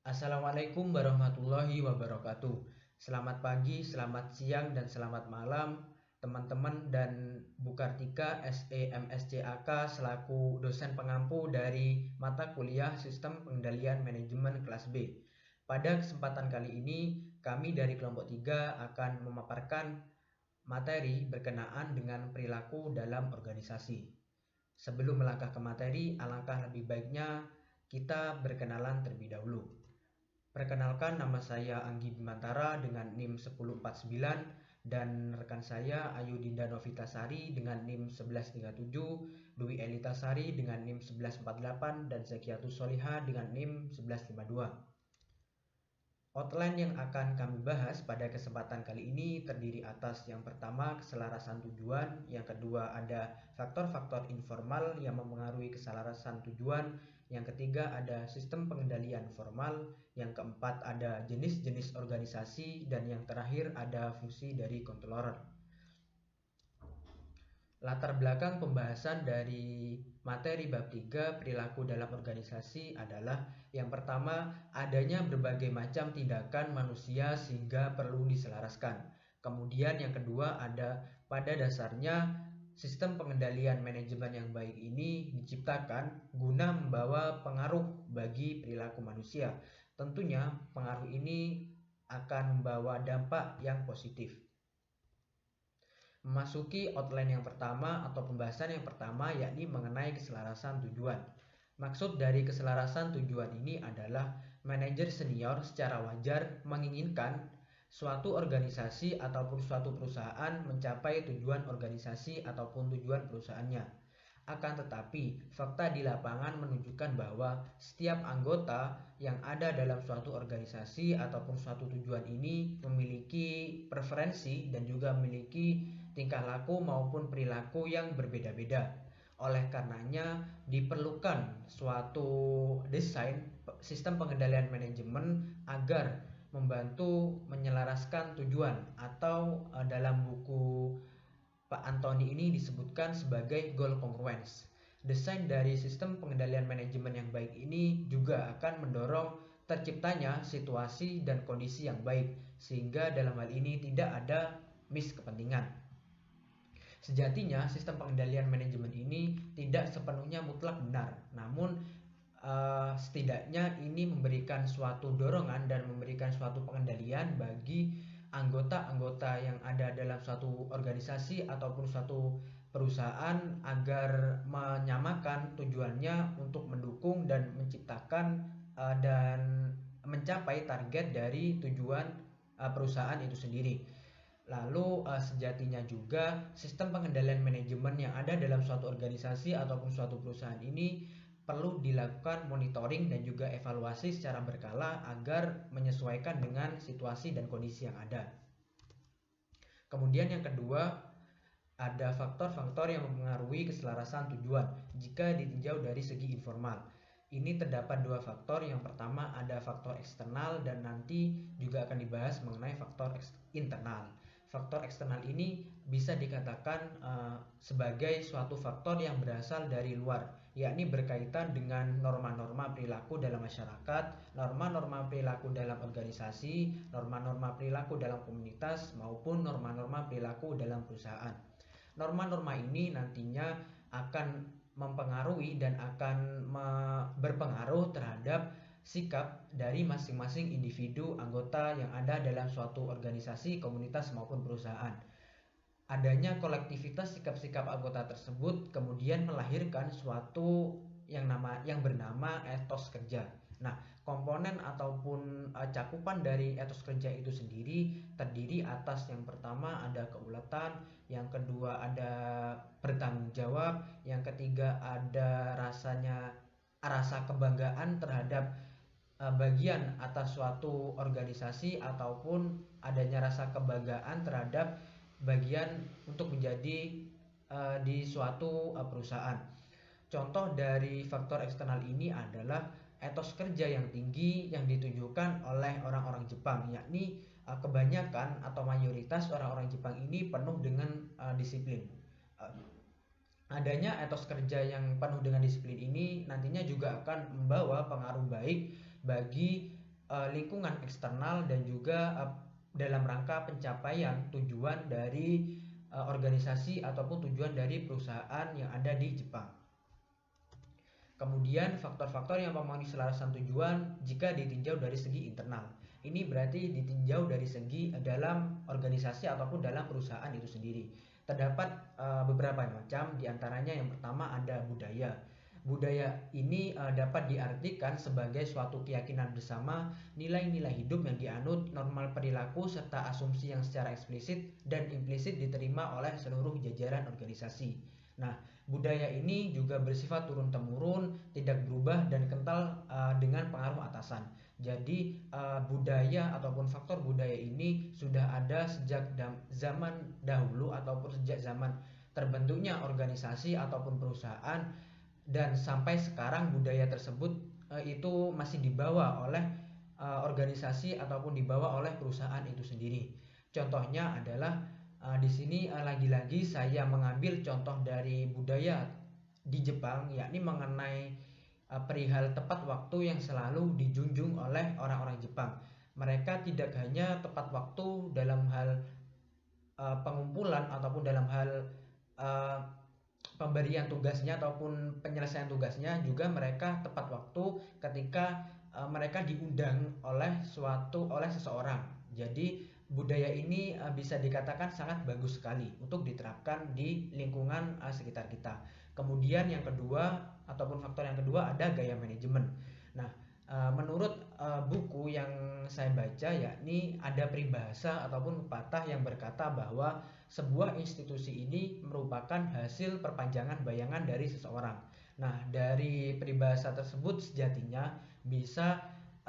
Assalamualaikum warahmatullahi wabarakatuh. Selamat pagi, selamat siang, dan selamat malam teman-teman dan Bu Kartika SEMSCAK selaku dosen pengampu dari mata kuliah Sistem Pengendalian Manajemen kelas B. Pada kesempatan kali ini, kami dari kelompok 3 akan memaparkan materi berkenaan dengan perilaku dalam organisasi. Sebelum melangkah ke materi, alangkah lebih baiknya kita berkenalan terlebih dahulu. Perkenalkan, nama saya Anggi Bimantara dengan NIM 1049 dan rekan saya Ayu Dinda Novitasari dengan NIM 1137, Dwi Elitasari dengan NIM 1148 dan Zakiatus Soliha dengan NIM 1152. Outline yang akan kami bahas pada kesempatan kali ini terdiri atas yang pertama keselarasan tujuan, yang kedua ada faktor-faktor informal yang mempengaruhi keselarasan tujuan, yang ketiga ada sistem pengendalian formal, yang keempat ada jenis-jenis organisasi, dan yang terakhir ada fungsi dari controller. Latar belakang pembahasan dari materi bab 3 perilaku dalam organisasi adalah yang pertama adanya berbagai macam tindakan manusia sehingga perlu diselaraskan. Kemudian yang kedua ada pada dasarnya sistem pengendalian manajemen yang baik ini diciptakan guna membawa pengaruh bagi perilaku manusia. Tentunya pengaruh ini akan membawa dampak yang positif. Memasuki outline yang pertama atau pembahasan yang pertama yakni mengenai keselarasan tujuan. Maksud dari keselarasan tujuan ini adalah manajer senior secara wajar menginginkan suatu organisasi ataupun suatu perusahaan mencapai tujuan organisasi ataupun tujuan perusahaannya. Akan tetapi, fakta di lapangan menunjukkan bahwa setiap anggota yang ada dalam suatu organisasi ataupun suatu tujuan ini memiliki preferensi dan juga memiliki tingkah laku maupun perilaku yang berbeda-beda. Oleh karenanya diperlukan suatu desain sistem pengendalian manajemen agar membantu menyelaraskan tujuan atau dalam buku Pak Antoni ini disebutkan sebagai goal congruence. Desain dari sistem pengendalian manajemen yang baik ini juga akan mendorong terciptanya situasi dan kondisi yang baik sehingga dalam hal ini tidak ada miskepentingan. Sejatinya sistem pengendalian manajemen ini tidak sepenuhnya mutlak benar, namun setidaknya ini memberikan suatu dorongan dan memberikan suatu pengendalian bagi anggota-anggota yang ada dalam suatu organisasi ataupun suatu perusahaan agar menyamakan tujuannya untuk mendukung dan menciptakan dan mencapai target dari tujuan perusahaan itu sendiri. Lalu sejatinya juga sistem pengendalian manajemen yang ada dalam suatu organisasi ataupun suatu perusahaan ini perlu dilakukan monitoring dan juga evaluasi secara berkala agar menyesuaikan dengan situasi dan kondisi yang ada. Kemudian yang kedua, ada faktor-faktor yang mempengaruhi keselarasan tujuan jika ditinjau dari segi informal. Ini terdapat dua faktor. Yang pertama ada faktor eksternal dan nanti juga akan dibahas mengenai faktor internal. Faktor eksternal ini bisa dikatakan sebagai suatu faktor yang berasal dari luar, yakni berkaitan dengan norma-norma perilaku dalam masyarakat, norma-norma perilaku dalam organisasi, norma-norma perilaku dalam komunitas, maupun norma-norma perilaku dalam perusahaan. Norma-norma ini nantinya akan mempengaruhi dan akan berpengaruh terhadap sikap dari masing-masing individu anggota yang ada dalam suatu organisasi, komunitas maupun perusahaan. Adanya kolektivitas sikap-sikap anggota tersebut kemudian melahirkan suatu yang bernama etos kerja. Nah, komponen ataupun cakupan dari etos kerja itu sendiri terdiri atas yang pertama ada keuletan, yang kedua ada bertanggung jawab, yang ketiga ada rasa kebanggaan terhadap bagian atas suatu organisasi ataupun adanya rasa kebanggaan terhadap bagian untuk menjadi di suatu perusahaan. Contoh dari faktor eksternal ini adalah etos kerja yang tinggi yang ditujukan oleh orang-orang Jepang, yakni kebanyakan atau mayoritas orang-orang Jepang ini penuh dengan disiplin. Adanya etos kerja yang penuh dengan disiplin ini nantinya juga akan membawa pengaruh baik bagi lingkungan eksternal dan juga dalam rangka pencapaian tujuan dari organisasi ataupun tujuan dari perusahaan yang ada di Jepang. Kemudian faktor-faktor yang memenuhi keselarasan tujuan jika ditinjau dari segi internal. Ini berarti ditinjau dari segi dalam organisasi ataupun dalam perusahaan itu sendiri. Terdapat beberapa macam, diantaranya yang pertama ada budaya. Budaya ini dapat diartikan sebagai suatu keyakinan bersama, nilai-nilai hidup yang dianut, normal perilaku, serta asumsi yang secara eksplisit dan implisit diterima oleh seluruh jajaran organisasi. Nah, budaya ini juga bersifat turun-temurun, tidak berubah dan kental dengan pengaruh atasan. Jadi budaya ataupun faktor budaya ini sudah ada sejak zaman dahulu ataupun sejak zaman terbentuknya organisasi ataupun perusahaan, dan sampai sekarang budaya tersebut itu masih dibawa oleh organisasi ataupun dibawa oleh perusahaan itu sendiri. Contohnya adalah di sini lagi-lagi saya mengambil contoh dari budaya di Jepang, yakni mengenai perihal tepat waktu yang selalu dijunjung oleh orang-orang Jepang. Mereka tidak hanya tepat waktu dalam hal pengumpulan ataupun dalam hal pemberian tugasnya ataupun penyelesaian tugasnya, juga mereka tepat waktu ketika mereka diundang oleh seseorang. Jadi budaya ini bisa dikatakan sangat bagus sekali untuk diterapkan di lingkungan sekitar kita. Kemudian yang kedua ataupun faktor yang kedua ada gaya manajemen. Nah, menurut buku yang saya baca, yakni ada peribahasa ataupun pepatah yang berkata bahwa sebuah institusi ini merupakan hasil perpanjangan bayangan dari seseorang. Nah, dari peribahasa tersebut sejatinya bisa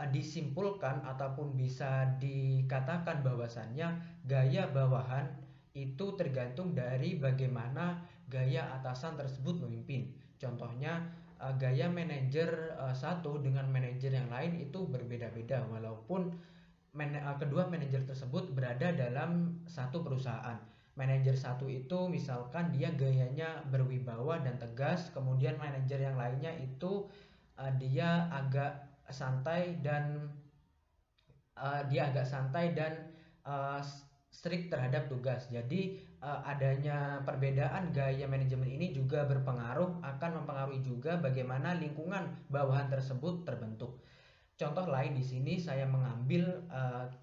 disimpulkan ataupun bisa dikatakan bahwasannya gaya bawahan itu tergantung dari bagaimana gaya atasan tersebut memimpin. Contohnya gaya manajer satu dengan manajer yang lain itu berbeda-beda walaupun kedua manajer tersebut berada dalam satu perusahaan. Manajer satu itu misalkan dia gayanya berwibawa dan tegas, kemudian manajer yang lainnya itu dia agak santai dan strict terhadap tugas. Jadi adanya perbedaan gaya manajemen ini juga akan mempengaruhi juga bagaimana lingkungan bawahan tersebut terbentuk. Contoh lain di sini saya mengambil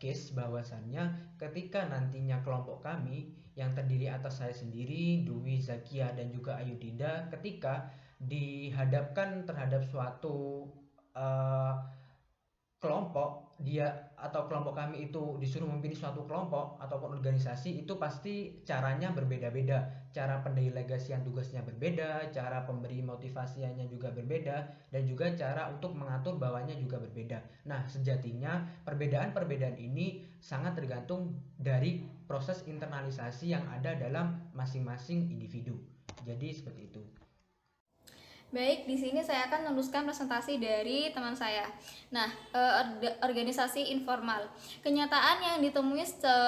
case bahwasannya ketika nantinya kelompok kami yang terdiri atas saya sendiri, Dwi, Zakia dan juga Ayu Dinda, ketika dihadapkan terhadap suatu kelompok kelompok kami itu disuruh memimpin suatu kelompok ataupun organisasi, itu pasti caranya berbeda-beda. Cara pendelegasian tugasnya berbeda, cara pemberi motivasinya juga berbeda, dan juga cara untuk mengatur bawahnya juga berbeda. Nah, sejatinya perbedaan-perbedaan ini sangat tergantung dari proses internalisasi yang ada dalam masing-masing individu. Jadi seperti itu. Baik, di sini saya akan meneruskan presentasi dari teman saya. Nah, organisasi informal. Kenyataan yang ditemui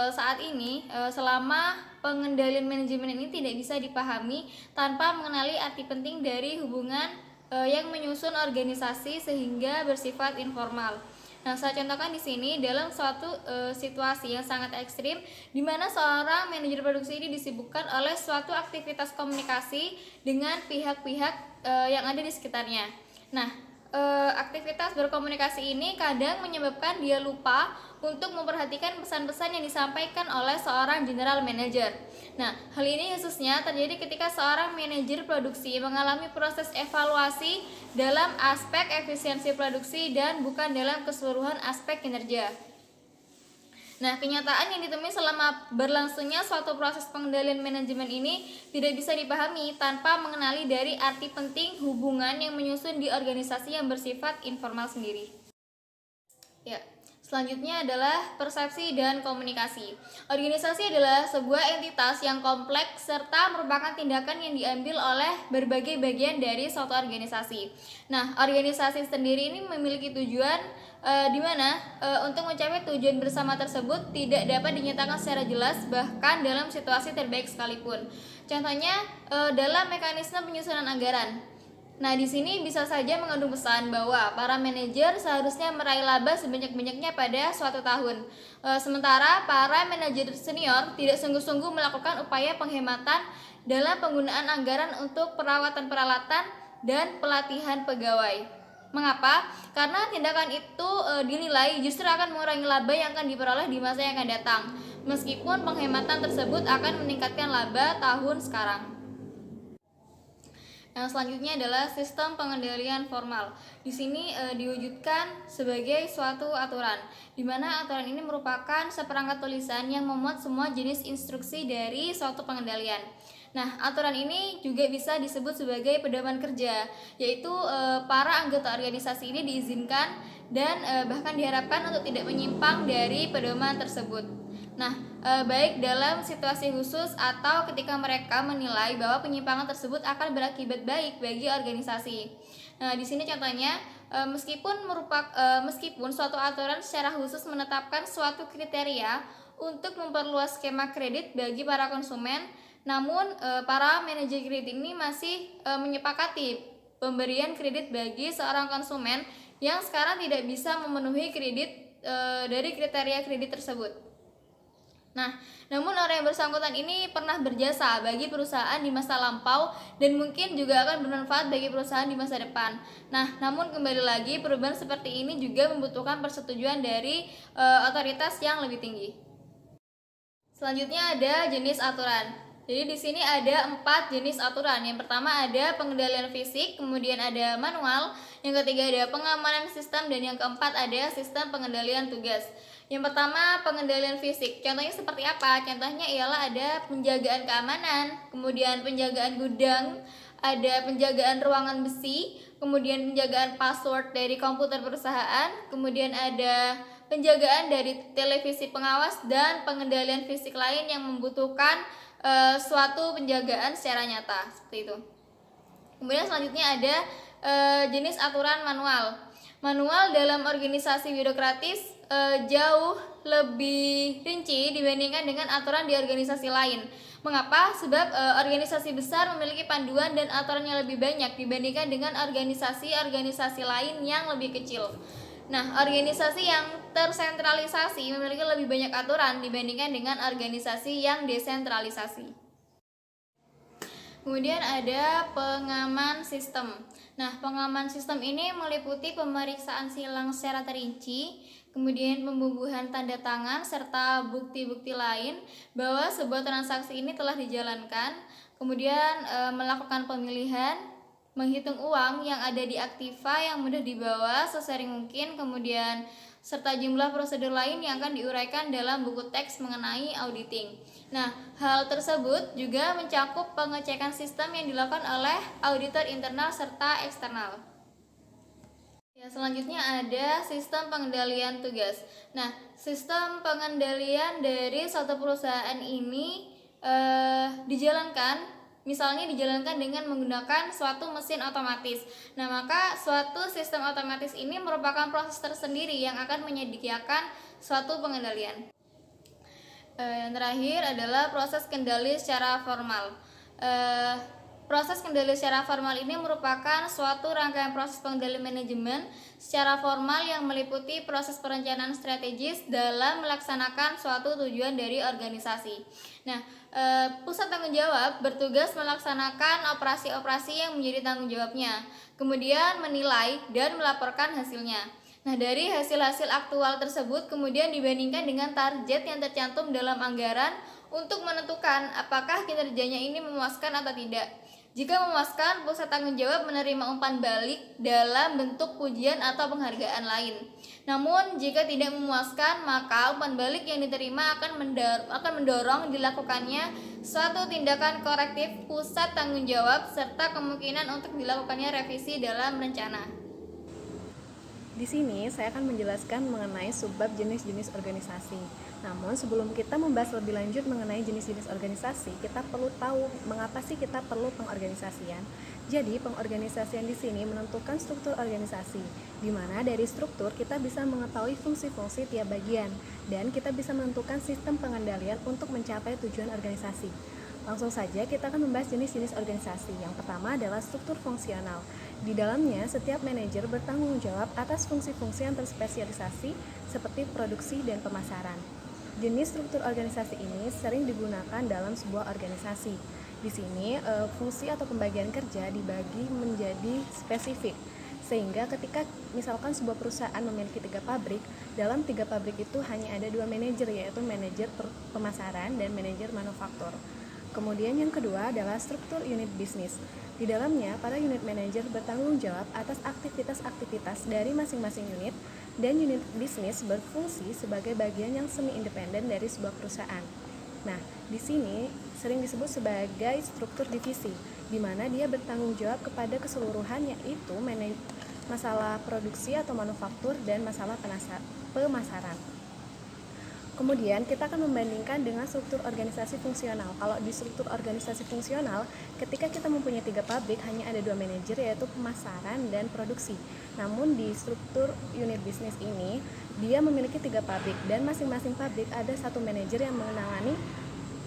saat ini selama pengendalian manajemen ini tidak bisa dipahami tanpa mengenali arti penting dari hubungan yang menyusun organisasi sehingga bersifat informal. Nah, saya contohkan di sini dalam suatu situasi yang sangat ekstrim di mana seorang manajer produksi ini disibukkan oleh suatu aktivitas komunikasi dengan pihak-pihak yang ada di sekitarnya. Nah, aktivitas berkomunikasi ini kadang menyebabkan dia lupa untuk memperhatikan pesan-pesan yang disampaikan oleh seorang general manager. Nah, hal ini khususnya terjadi ketika seorang manajer produksi mengalami proses evaluasi dalam aspek efisiensi produksi dan bukan dalam keseluruhan aspek kinerja. Nah, kenyataan yang ditemui selama berlangsungnya suatu proses pengendalian manajemen ini tidak bisa dipahami tanpa mengenali dari arti penting hubungan yang menyusun di organisasi yang bersifat informal sendiri. Ya, selanjutnya adalah persepsi dan komunikasi. Organisasi adalah sebuah entitas yang kompleks serta merupakan tindakan yang diambil oleh berbagai bagian dari suatu organisasi. Nah, organisasi sendiri ini memiliki tujuan di mana untuk mencapai tujuan bersama tersebut tidak dapat dinyatakan secara jelas bahkan dalam situasi terbaik sekalipun. Contohnya dalam mekanisme penyusunan anggaran. Nah, di sini bisa saja mengandung pesan bahwa para manajer seharusnya meraih laba sebanyak-banyaknya pada suatu tahun. Sementara para manajer senior tidak sungguh-sungguh melakukan upaya penghematan dalam penggunaan anggaran untuk perawatan peralatan dan pelatihan pegawai. Mengapa? Karena tindakan itu dinilai justru akan mengurangi laba yang akan diperoleh di masa yang akan datang. Meskipun penghematan tersebut akan meningkatkan laba tahun sekarang. Yang selanjutnya adalah sistem pengendalian formal. Di sini diwujudkan sebagai suatu aturan, di mana aturan ini merupakan seperangkat tulisan yang memuat semua jenis instruksi dari suatu pengendalian. Nah, aturan ini juga bisa disebut sebagai pedoman kerja, yaitu para anggota organisasi ini diizinkan dan bahkan diharapkan untuk tidak menyimpang dari pedoman tersebut. Nah, baik dalam situasi khusus atau ketika mereka menilai bahwa penyimpangan tersebut akan berakibat baik bagi organisasi. Nah, di sini contohnya, meskipun suatu aturan secara khusus menetapkan suatu kriteria untuk memperluas skema kredit bagi para konsumen, namun para manajer kredit ini masih menyepakati pemberian kredit bagi seorang konsumen yang sekarang tidak bisa memenuhi kredit dari kriteria kredit tersebut. Nah, namun orang yang bersangkutan ini pernah berjasa bagi perusahaan di masa lampau dan mungkin juga akan bermanfaat bagi perusahaan di masa depan. Nah, namun kembali lagi perubahan seperti ini juga membutuhkan persetujuan dari otoritas yang lebih tinggi. Selanjutnya ada jenis aturan. Jadi di sini ada 4 jenis aturan. Yang pertama ada pengendalian fisik, kemudian ada manual, yang ketiga ada pengamanan sistem, dan yang keempat ada sistem pengendalian tugas. Yang pertama, pengendalian fisik. Contohnya seperti apa? Contohnya ialah ada penjagaan keamanan, kemudian penjagaan gudang, ada penjagaan ruangan besi, kemudian penjagaan password dari komputer perusahaan, kemudian ada penjagaan dari televisi pengawas, dan pengendalian fisik lain yang membutuhkan suatu penjagaan secara nyata, seperti itu. Kemudian selanjutnya ada jenis aturan manual. Manual dalam organisasi birokratis jauh lebih rinci dibandingkan dengan aturan di organisasi lain. Mengapa? Sebab organisasi besar memiliki panduan dan aturan yang lebih banyak dibandingkan dengan organisasi-organisasi lain yang lebih kecil. Nah, organisasi yang tersentralisasi memiliki lebih banyak aturan dibandingkan dengan organisasi yang desentralisasi. Kemudian ada pengaman sistem. Nah, pengaman sistem ini meliputi pemeriksaan silang secara terinci, kemudian pembubuhan tanda tangan serta bukti-bukti lain bahwa sebuah transaksi ini telah dijalankan, kemudian melakukan pemilihan, menghitung uang yang ada di aktiva yang mudah dibawa sesering mungkin, kemudian serta jumlah prosedur lain yang akan diuraikan dalam buku teks mengenai auditing. Nah, hal tersebut juga mencakup pengecekan sistem yang dilakukan oleh auditor internal serta eksternal. Ya, selanjutnya ada sistem pengendalian tugas. Nah, sistem pengendalian dari suatu perusahaan ini misalnya dijalankan dengan menggunakan suatu mesin otomatis. Nah, maka suatu sistem otomatis ini merupakan proses tersendiri yang akan menyediakan suatu pengendalian. Yang terakhir adalah proses kendali secara formal. Proses kendali secara formal ini merupakan suatu rangkaian proses pengendali manajemen secara formal yang meliputi proses perencanaan strategis dalam melaksanakan suatu tujuan dari organisasi. Nah, pusat tanggung jawab bertugas melaksanakan operasi-operasi yang menjadi tanggung jawabnya, kemudian menilai dan melaporkan hasilnya. Nah, dari hasil-hasil aktual tersebut kemudian dibandingkan dengan target yang tercantum dalam anggaran untuk menentukan apakah kinerjanya ini memuaskan atau tidak. Jika memuaskan, pusat tanggung jawab menerima umpan balik dalam bentuk pujian atau penghargaan lain. Namun, jika tidak memuaskan, maka umpan balik yang diterima akan mendorong dilakukannya suatu tindakan korektif pusat tanggung jawab serta kemungkinan untuk dilakukannya revisi dalam rencana. Di sini saya akan menjelaskan mengenai subbab jenis-jenis organisasi. Namun sebelum kita membahas lebih lanjut mengenai jenis-jenis organisasi, kita perlu tahu mengapa sih kita perlu pengorganisasian. Jadi pengorganisasian di sini menentukan struktur organisasi, di mana dari struktur kita bisa mengetahui fungsi-fungsi tiap bagian, dan kita bisa menentukan sistem pengendalian untuk mencapai tujuan organisasi. Langsung saja kita akan membahas jenis-jenis organisasi. Yang pertama adalah struktur fungsional. Di dalamnya, setiap manajer bertanggung jawab atas fungsi-fungsi yang terspesialisasi seperti produksi dan pemasaran. Jenis struktur organisasi ini sering digunakan dalam sebuah organisasi. Di sini, fungsi atau pembagian kerja dibagi menjadi spesifik. Sehingga ketika misalkan sebuah perusahaan memiliki 3 pabrik, dalam 3 pabrik itu hanya ada 2 manajer, yaitu manajer pemasaran dan manajer manufaktur. Kemudian yang kedua adalah struktur unit bisnis. Di dalamnya, para unit manager bertanggung jawab atas aktivitas-aktivitas dari masing-masing unit, dan unit bisnis berfungsi sebagai bagian yang semi-independen dari sebuah perusahaan. Nah, di sini sering disebut sebagai struktur divisi, di mana dia bertanggung jawab kepada keseluruhan, yaitu masalah produksi atau manufaktur dan masalah pemasaran. Kemudian kita akan membandingkan dengan struktur organisasi fungsional. Kalau di struktur organisasi fungsional, ketika kita mempunyai 3 pabrik, hanya ada 2 manajer, yaitu pemasaran dan produksi. Namun di struktur unit bisnis ini, dia memiliki 3 pabrik dan masing-masing pabrik ada 1 manajer yang menangani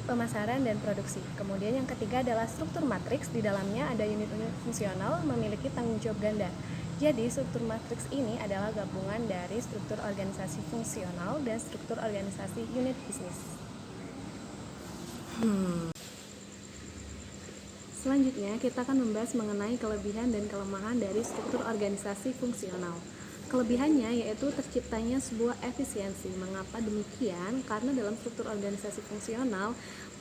pemasaran dan produksi. Kemudian yang ketiga adalah struktur matriks. Di dalamnya ada unit-unit fungsional memiliki tanggung jawab ganda. Jadi struktur matriks ini adalah gabungan dari struktur organisasi fungsional dan struktur organisasi unit bisnis. Selanjutnya kita akan membahas mengenai kelebihan dan kelemahan dari struktur organisasi fungsional. Kelebihannya yaitu terciptanya sebuah efisiensi. Mengapa demikian? Karena dalam struktur organisasi fungsional,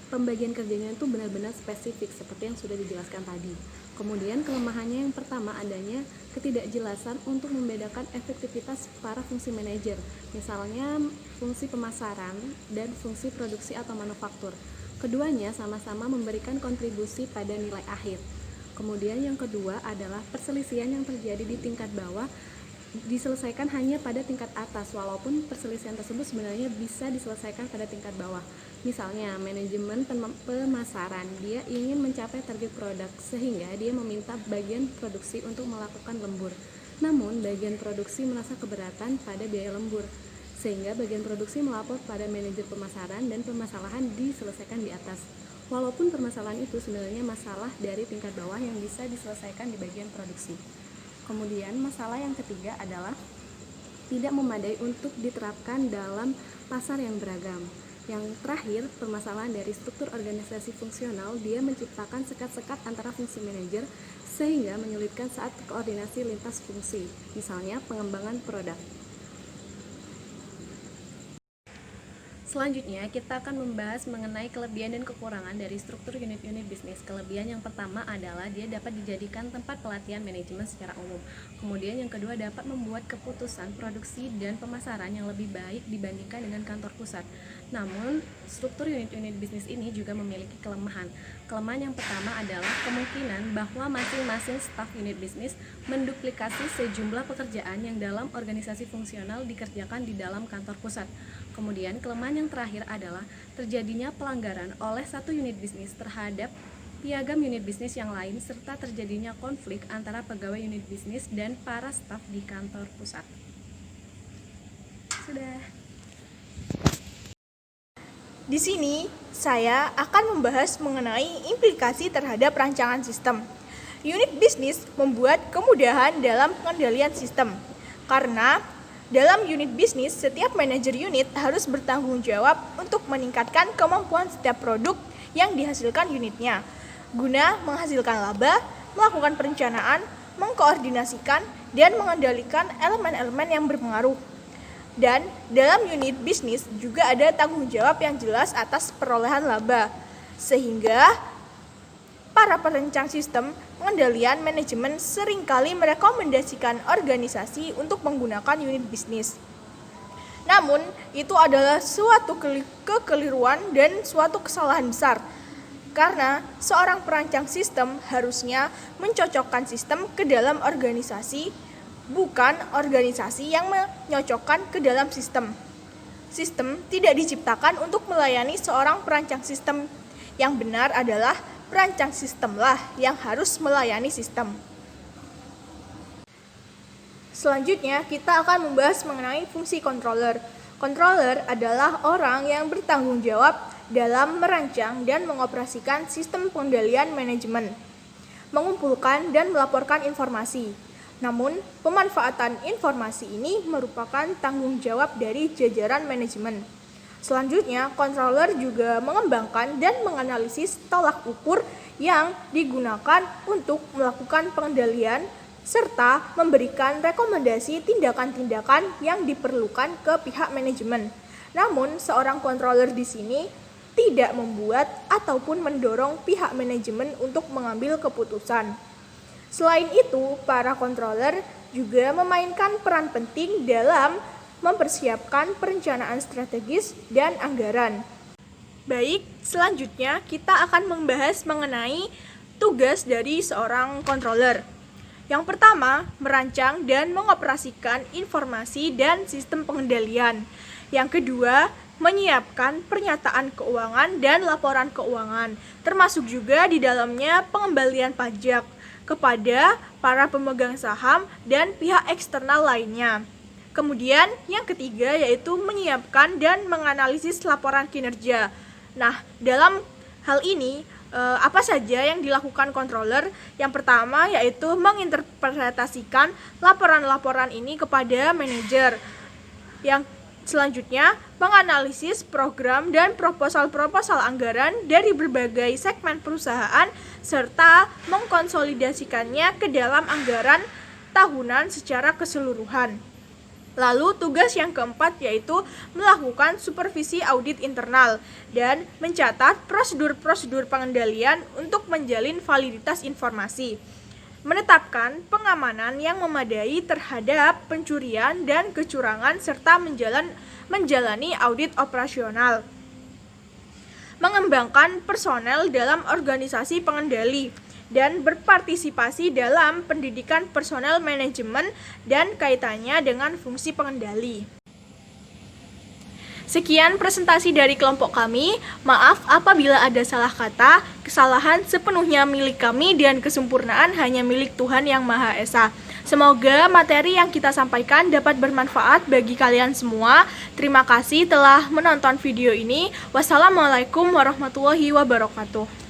pembagian kerjanya itu benar-benar spesifik seperti yang sudah dijelaskan tadi. Kemudian kelemahannya yang pertama adanya ketidakjelasan untuk membedakan efektivitas para fungsi manajer, misalnya fungsi pemasaran dan fungsi produksi atau manufaktur. Keduanya sama-sama memberikan kontribusi pada nilai akhir. Kemudian yang kedua adalah perselisihan yang terjadi di tingkat bawah diselesaikan hanya pada tingkat atas, walaupun perselisihan tersebut sebenarnya bisa diselesaikan pada tingkat bawah. Misalnya manajemen pemasaran, dia ingin mencapai target produk sehingga dia meminta bagian produksi untuk melakukan lembur. Namun bagian produksi merasa keberatan pada biaya lembur, sehingga bagian produksi melapor pada manajer pemasaran dan permasalahan diselesaikan di atas. Walaupun permasalahan itu sebenarnya masalah dari tingkat bawah yang bisa diselesaikan di bagian produksi. Kemudian masalah yang ketiga adalah tidak memadai untuk diterapkan dalam pasar yang beragam. Yang terakhir, permasalahan dari struktur organisasi fungsional, dia menciptakan sekat-sekat antara fungsi manajer sehingga menyulitkan saat koordinasi lintas fungsi, misalnya pengembangan produk. Selanjutnya, kita akan membahas mengenai kelebihan dan kekurangan dari struktur unit-unit bisnis. Kelebihan yang pertama adalah dia dapat dijadikan tempat pelatihan manajemen secara umum. Kemudian yang kedua, dapat membuat keputusan produksi dan pemasaran yang lebih baik dibandingkan dengan kantor pusat. Namun, struktur unit-unit bisnis ini juga memiliki kelemahan. Kelemahan yang pertama adalah kemungkinan bahwa masing-masing staf unit bisnis menduplikasi sejumlah pekerjaan yang dalam organisasi fungsional dikerjakan di dalam kantor pusat. Kemudian kelemahan yang terakhir adalah terjadinya pelanggaran oleh satu unit bisnis terhadap piagam unit bisnis yang lain serta terjadinya konflik antara pegawai unit bisnis dan para staf di kantor pusat. Sudah. Di sini saya akan membahas mengenai implikasi terhadap rancangan sistem. Unit bisnis membuat kemudahan dalam pengendalian sistem karena dalam unit bisnis, setiap manajer unit harus bertanggung jawab untuk meningkatkan kemampuan setiap produk yang dihasilkan unitnya, guna menghasilkan laba, melakukan perencanaan, mengkoordinasikan, dan mengendalikan elemen-elemen yang berpengaruh. Dan dalam unit bisnis juga ada tanggung jawab yang jelas atas perolehan laba, sehingga para perancang sistem pengendalian manajemen seringkali merekomendasikan organisasi untuk menggunakan unit bisnis. Namun, itu adalah suatu kekeliruan dan suatu kesalahan besar, karena seorang perancang sistem harusnya mencocokkan sistem ke dalam organisasi, bukan organisasi yang menyocokkan ke dalam sistem. Sistem tidak diciptakan untuk melayani seorang perancang sistem. Yang benar adalah perancang sistemlah yang harus melayani sistem. Selanjutnya, kita akan membahas mengenai fungsi controller. Controller adalah orang yang bertanggung jawab dalam merancang dan mengoperasikan sistem pengendalian manajemen. mengumpulkan dan melaporkan informasi. Namun, pemanfaatan informasi ini merupakan tanggung jawab dari jajaran manajemen. Selanjutnya, controller juga mengembangkan dan menganalisis tolak ukur yang digunakan untuk melakukan pengendalian serta memberikan rekomendasi tindakan-tindakan yang diperlukan ke pihak manajemen. Namun, seorang controller di sini tidak membuat ataupun mendorong pihak manajemen untuk mengambil keputusan. Selain itu, para controller juga memainkan peran penting dalam mempersiapkan perencanaan strategis dan anggaran. Baik, selanjutnya kita akan membahas mengenai tugas dari seorang controller. Yang pertama, merancang dan mengoperasikan informasi dan sistem pengendalian. Yang kedua, menyiapkan pernyataan keuangan dan laporan keuangan, termasuk juga di dalamnya pengembalian pajak kepada para pemegang saham dan pihak eksternal lainnya. Kemudian yang ketiga yaitu menyiapkan dan menganalisis laporan kinerja. Nah, dalam hal ini apa saja yang dilakukan controller? Yang pertama yaitu menginterpretasikan laporan-laporan ini kepada manajer. Yang selanjutnya, menganalisis program dan proposal-proposal anggaran dari berbagai segmen perusahaan serta mengkonsolidasikannya ke dalam anggaran tahunan secara keseluruhan. Lalu tugas yang keempat yaitu melakukan supervisi audit internal dan mencatat prosedur-prosedur pengendalian untuk menjalin validitas informasi. Menetapkan pengamanan yang memadai terhadap pencurian dan kecurangan serta menjalani audit operasional. Mengembangkan personel dalam organisasi pengendali dan berpartisipasi dalam pendidikan personel manajemen dan kaitannya dengan fungsi pengendali. Sekian presentasi dari kelompok kami. Maaf apabila ada salah kata. Kesalahan sepenuhnya milik kami dan kesempurnaan hanya milik Tuhan Yang Maha Esa. Semoga materi yang kita sampaikan dapat bermanfaat bagi kalian semua. Terima kasih telah menonton video ini. Wassalamualaikum warahmatullahi wabarakatuh.